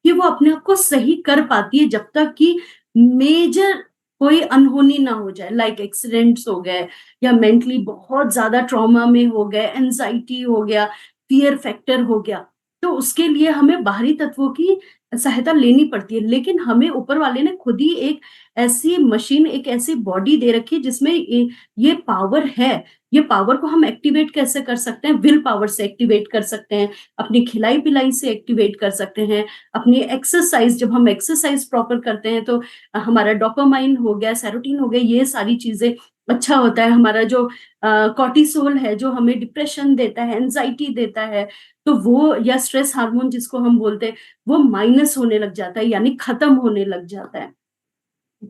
कि वो अपने आप को सही कर पाती है जब तक कि मेजर कोई अनहोनी ना हो जाए, लाइक एक्सीडेंट्स हो गए या मेंटली बहुत ज़्यादा ट्रॉमा में हो गए, एंग्ज़ायटी हो गया, फ़ियर फैक्टर हो गया। तो उसके लिए हमें बाहरी तत्वों की सहायता लेनी पड़ती है, लेकिन हमें ऊपर वाले ने खुद ही एक ऐसी मशीन, एक ऐसी बॉडी दे रखी है जिसमें ये पावर है। ये पावर को हम एक्टिवेट कैसे कर सकते हैं? विल पावर से एक्टिवेट कर सकते हैं, अपनी खिलाई-पिलाई से एक्टिवेट कर सकते हैं, अपनी एक्सरसाइज़ जब हम एक्सरसाइज़ प्रॉपर करते हैं तो हमारा डोपामाइन हो गया, सेरोटोनिन हो गया, ये सारी चीज़ें अच्छा होता है। हमारा जो कॉर्टिसोल है, जो हमें डिप्रेशन देता है, एंग्ज़ायटी देता है, तो वो या स्ट्रेस हार्मोन जिसको हम बोलते हैं, वो माइनस होने लग जाता है, यानी खत्म होने लग जाता है।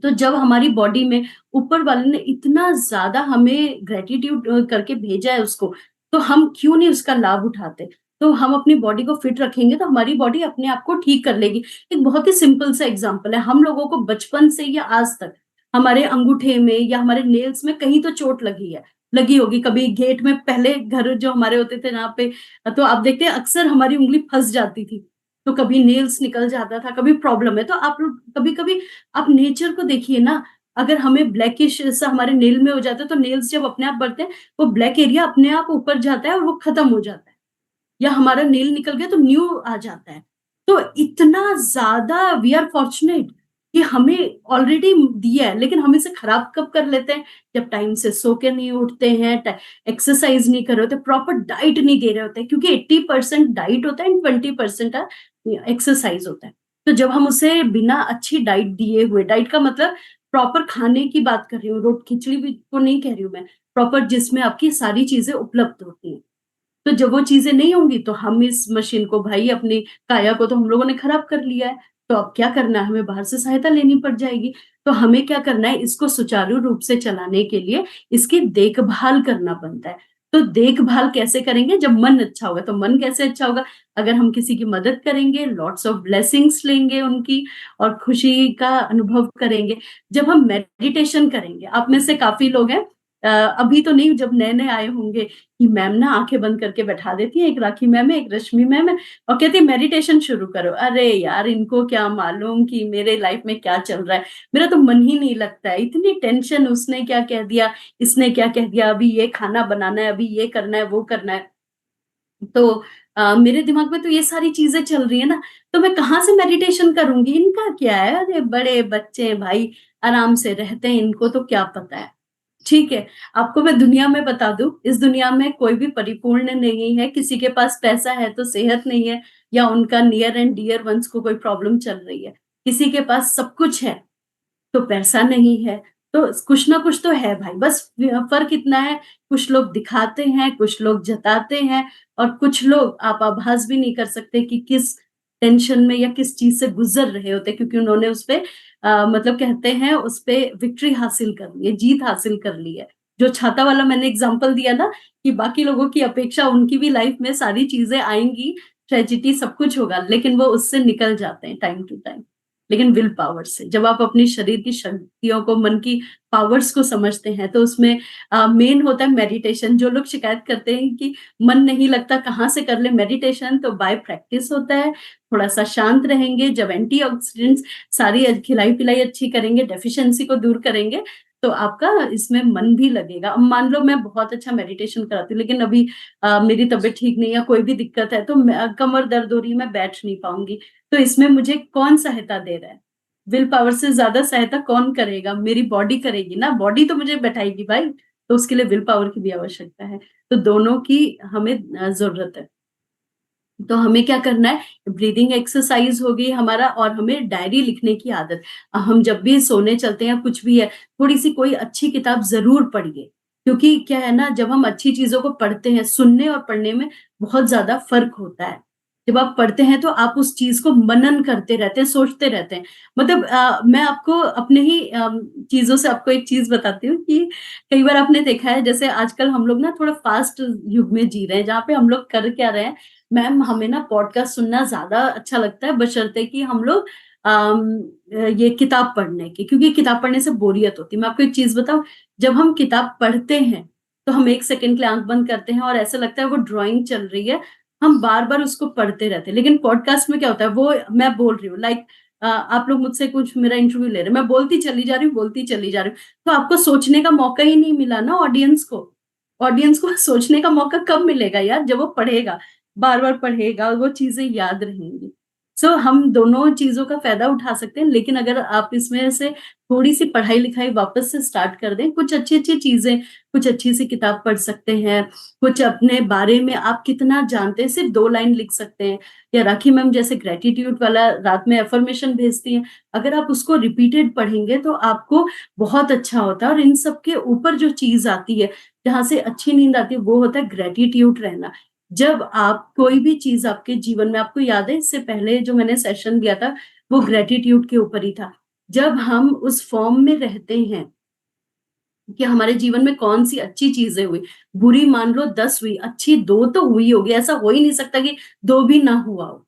तो जब हमारी बॉडी में ऊपर वाले ने इतना ज़्यादा हमें ग्रैटिट्यूड करके भेजा है उसको, तो हम क्यों नहीं उसका लाभ उठाते? तो हम अपनी बॉडी को फिट रखेंगे तो हमारी बॉडी अपने आप को ठीक कर लेगी। एक बहुत ही सिंपल सा एग्ज़ाम्पल है, हम लोगों को बचपन से या आज तक हमारे अंगूठे में या हमारे नेल्स में कहीं तो चोट लगी है, लगी होगी। कभी गेट में पहले घर जो हमारे होते थे जहाँ पे तो आप देखते हैं अक्सर हमारी उँगली फँस जाती थी, तो कभी नेल्स निकल जाता था, कभी प्रॉब्लम है। तो आप लोग कभी-कभी आप नेचर को देखिए ना, अगर हमें ब्लैकिश सा हमारे नेल में हो जाता है, तो नेल्स जब अपने आप बढ़ते हैं, वो ब्लैक एरिया अपने आप ऊपर जाता है और वो खत्म हो जाता है। या हमारा नेल निकल गया तो न्यू आ जाता है। तो इतना ज़्यादा वी आर फॉर्च्यूनेट ये हमें ऑलरेडी दिया है, लेकिन हम इसे खराब कब कर लेते हैं? जब टाइम से सो के नहीं उठते हैं, एक्सरसाइज नहीं कर रहे होते, प्रॉपर डाइट नहीं दे रहे होते, क्योंकि 80% डाइट होता है एंड 20% एक्सरसाइज होता है। तो जब हम उसे बिना अच्छी डाइट दिए हुए, डाइट का मतलब प्रॉपर खाने की बात कर रही हूँ, रोट खिचड़ी भी को नहीं कह रही हूँ मैं, प्रॉपर जिसमें आपकी सारी चीजें उपलब्ध होती हैं। तो जब वो चीजें नहीं होंगी तो हम इस मशीन को, भाई अपनी काया को तो हम लोगों ने खराब कर लिया है। तो अब क्या करना है, हमें बाहर से सहायता लेनी पड़ जाएगी। तो हमें क्या करना है, इसको सुचारू रूप से चलाने के लिए इसकी देखभाल करना बनता है। तो देखभाल कैसे करेंगे? जब मन अच्छा होगा। तो मन कैसे अच्छा होगा? अगर हम किसी की मदद करेंगे, लॉट्स ऑफ ब्लेसिंग्स लेंगे उनकी, और खुशी का अनुभव करेंगे। जब हम मेडिटेशन करेंगे, आप में से काफी लोग हैं, अभी तो नहीं, जब नए नए आए होंगे, कि मैम ना आंखें बंद करके बैठा देती है, एक राखी मैम है, एक रश्मि मैम है, और कहती है मेडिटेशन शुरू करो। अरे यार, इनको क्या मालूम कि मेरे लाइफ में क्या चल रहा है। मेरा तो मन ही नहीं लगता है, इतनी टेंशन, उसने क्या कह दिया, इसने क्या कह दिया, अभी ये खाना बनाना है, अभी ये करना है, वो करना है। तो मेरे दिमाग में तो ये सारी चीजें चल रही है ना, तो मैं कहाँ से मेडिटेशन करूंगी? इनका क्या है, अरे बड़े बच्चे हैं भाई, आराम से रहते हैं, इनको तो क्या पता है। ठीक है, आपको मैं दुनिया में बता दूं, इस दुनिया में कोई भी परिपूर्ण नहीं है। किसी के पास पैसा है तो सेहत नहीं है, या उनका नियर एंड डियर वंस को कोई प्रॉब्लम चल रही है। किसी के पास सब कुछ है तो पैसा नहीं है। तो कुछ ना कुछ तो है भाई, बस फर्क इतना है, कुछ लोग दिखाते हैं, कुछ लोग जताते हैं, और कुछ लोग आप आभास भी नहीं कर सकते कि किस टेंशन में या किस चीज से गुजर रहे होते, क्योंकि उन्होंने उस पे मतलब कहते हैं उस पे विक्ट्री हासिल कर ली है, जीत हासिल कर ली है। जो छाता वाला मैंने एग्जांपल दिया ना, कि बाकी लोगों की अपेक्षा उनकी भी लाइफ में सारी चीजें आएंगी, ट्रेजिडी सब कुछ होगा, लेकिन वो उससे निकल जाते हैं टाइम टू टाइम। लेकिन विल पावर से, जब आप अपनी शरीर की शक्तियों को, मन की पावर्स को समझते हैं, तो उसमें मेन होता है मेडिटेशन। जो लोग शिकायत करते हैं कि मन नहीं लगता, कहाँ से कर ले मेडिटेशन, तो बाय प्रैक्टिस होता है। थोड़ा सा शांत रहेंगे, जब एंटीऑक्सीडेंट्स सारी खिलाई पिलाई अच्छी करेंगे, डेफिशिएंसी को दूर करेंगे, तो आपका इसमें मन भी लगेगा। अब मान लो मैं बहुत अच्छा मेडिटेशन कराती हूँ, लेकिन अभी मेरी तबीयत ठीक नहीं है, कोई भी दिक्कत है, तो कमर दर्द हो रही है, मैं बैठ नहीं पाऊंगी। तो इसमें मुझे कौन सहायता दे रहा है? विल पावर से ज्यादा सहायता कौन करेगा? मेरी बॉडी करेगी ना, बॉडी तो मुझे बैठाएगी भाई। तो उसके लिए विल पावर की भी आवश्यकता है। तो दोनों की हमें जरूरत है। तो हमें क्या करना है, ब्रीदिंग एक्सरसाइज होगी हमारा, और हमें डायरी लिखने की आदत। हम जब भी सोने चलते हैं, कुछ भी है, थोड़ी सी कोई अच्छी किताब जरूर पढ़िए। क्योंकि क्या है ना, जब हम अच्छी चीजों को पढ़ते हैं, सुनने और पढ़ने में बहुत ज्यादा फर्क होता है। जब आप पढ़ते हैं तो आप उस चीज को मनन करते रहते हैं, सोचते रहते हैं। मतलब मैं आपको अपने ही चीजों से आपको एक चीज बताती हूँ, कि कई बार आपने देखा है, जैसे आजकल हम लोग ना थोड़ा फास्ट युग में जी रहे हैं, जहाँ पे हम लोग कर क्या रहे हैं, मैम हमें ना पॉडकास्ट सुनना ज्यादा अच्छा लगता है, बशर्ते कि हम लोग ये किताब पढ़ने की, क्योंकि किताब पढ़ने से बोरियत होती है। मैं आपको एक चीज बताऊं, जब हम किताब पढ़ते हैं तो हम एक सेकंड के लिए आंख बंद करते हैं, और ऐसा लगता है वो ड्राइंग चल रही है, हम बार बार उसको पढ़ते रहते हैं। लेकिन पॉडकास्ट में क्या होता है, वो मैं बोल रही हूँ, लाइक आप लोग मुझसे कुछ मेरा इंटरव्यू ले रहे हैं, मैं बोलती चली जा रही हूँ, बोलती चली जा रही हूँ, तो आपको सोचने का मौका ही नहीं मिला ना, ऑडियंस को सोचने का मौका कब मिलेगा यार? जब वो पढ़ेगा, बार बार पढ़ेगा, और वो चीजें याद रहेंगी। सो हम दोनों चीजों का फायदा उठा सकते हैं, लेकिन अगर आप इसमें से थोड़ी सी पढ़ाई लिखाई वापस से स्टार्ट कर दें, कुछ अच्छी अच्छी चीजें, कुछ अच्छी सी किताब पढ़ सकते हैं, कुछ अपने बारे में आप कितना जानते हैं, सिर्फ 2 लाइन लिख सकते हैं। या राखी मैम जैसे ग्रेटिट्यूड वाला रात में एफर्मेशन भेजती हैं, अगर आप उसको रिपीटेड पढ़ेंगे तो आपको बहुत अच्छा होता है। और इन सब के ऊपर जो चीज आती है, जहां से अच्छी नींद आती है, वो होता है ग्रेटिट्यूड रहना। जब आप कोई भी चीज आपके जीवन में, आपको याद है इससे पहले जो मैंने सेशन दिया था, वो ग्रेटिट्यूड के ऊपर ही था। जब हम उस फॉर्म में रहते हैं कि हमारे जीवन में कौन सी अच्छी चीजें हुई, बुरी मान लो 10 हुई, अच्छी 2 तो हुई होगी, ऐसा हो ही नहीं सकता कि 2 भी ना हुआ हो।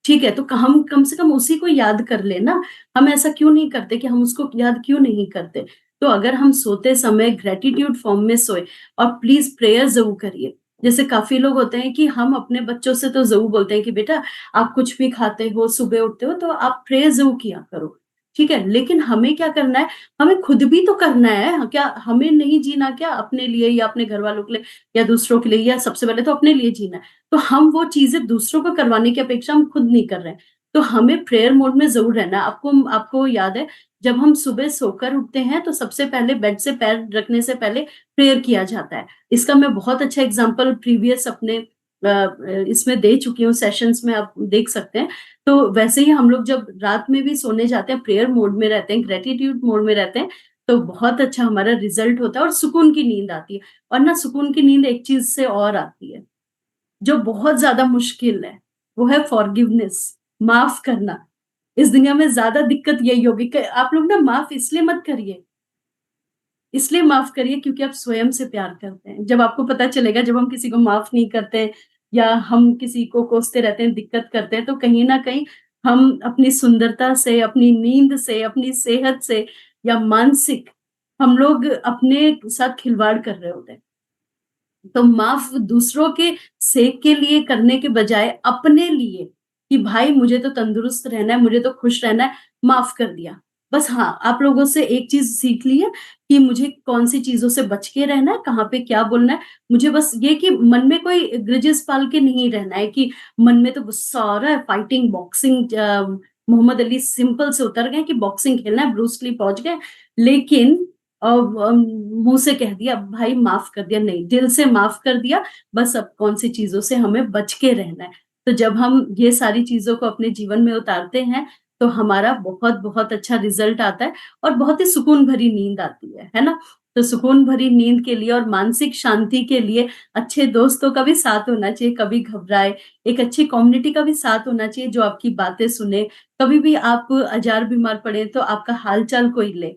ठीक है, तो हम कम से कम उसी को याद कर ले ना। हम ऐसा क्यों नहीं करते, कि हम उसको याद क्यों नहीं करते? तो अगर हम सोते समय ग्रेटिट्यूड फॉर्म में सोए, और प्लीज प्रेयर जरूर करिए। जैसे काफी लोग होते हैं कि हम अपने बच्चों से तो जरूर बोलते हैं कि बेटा, आप कुछ भी खाते हो, सुबह उठते हो, तो आप प्रेयर जरूर किया करो। ठीक है, लेकिन हमें क्या करना है, हमें खुद भी तो करना है। क्या हमें नहीं जीना क्या अपने लिए, या अपने घर वालों के लिए, या दूसरों के लिए, या सबसे पहले तो अपने लिए जीना है। तो हम वो चीजें दूसरों को करवाने की अपेक्षा हम खुद नहीं कर रहे हैं। तो हमें प्रेयर मोड में ज़रूर रहना है। आपको आपको याद है, जब हम सुबह सोकर उठते हैं तो सबसे पहले बेड से पैर रखने से पहले प्रेयर किया जाता है। इसका मैं बहुत अच्छा एग्ज़ाम्पल प्रीवियस अपने इसमें दे चुकी हूँ, सेशंस में आप देख सकते हैं। तो वैसे ही हम लोग जब रात में भी सोने जाते हैं, प्रेयर मोड में रहते हैं, ग्रैटिट्यूड मोड में रहते हैं, तो बहुत अच्छा हमारा रिज़ल्ट होता है और सुकून की नींद आती है। और ना सुकून की नींद एक चीज़ से और आती है, जो बहुत ज़्यादा मुश्किल है, वो है फॉरगिवनेस, माफ़ करना। इस दुनिया में ज़्यादा दिक्कत यही होगी कि आप लोग ना माफ़ इसलिए माफ़ करिए क्योंकि आप स्वयं से प्यार करते हैं। जब आपको पता चलेगा, जब हम किसी को माफ़ नहीं करते या हम किसी को कोसते रहते हैं, दिक्कत करते हैं, तो कहीं न कहीं हम अपनी सुंदरता से, अपनी नींद से, अपनी सेहत से या मानसिक हम लोग अपने साथ खिलवाड़ कर रहे होते हैं। तो माफ़ दूसरों के सेक के लिए करने के बजाय अपने लिए, कि भाई मुझे तो तंदुरुस्त रहना है, मुझे तो खुश रहना है, माफ़ कर दिया। बस हाँ, आप लोगों से एक चीज़ सीख ली है कि मुझे कौन-सी चीज़ों से बच के रहना है, कहाँ पे क्या बोलना है। मुझे बस ये कि मन में कोई ग्रजेस पाल के नहीं रहना है कि मन में तो गुस्सा आ रहा है, fighting, boxing, Muhammad Ali simple से उतर गए कि बॉक्सिंग खेलना है, ब्रूस ली पहुँच गए। लेकिन मुँह से कह दिया, भाई माफ़ कर दिया, नहीं, दिल से माफ़ कर दिया, बस अब कौन-सी चीज़ों से हमें बच के रहना है। तो जब हम ये सारी चीज़ों को अपने जीवन में उतारते हैं, तो हमारा बहुत-बहुत अच्छा रिज़ल्ट आता है और बहुत ही सुकून भरी नींद आती है ना? तो सुकून भरी नींद के लिए और मानसिक शांति के लिए अच्छे दोस्तों का भी साथ होना चाहिए, कभी घबराए, एक अच्छी कम्युनिटी का भी साथ होना चाहिए जो आपकी बातें सुने, कभी भी आप अजार बीमार पड़े तो आपका हाल-चाल कोई ले।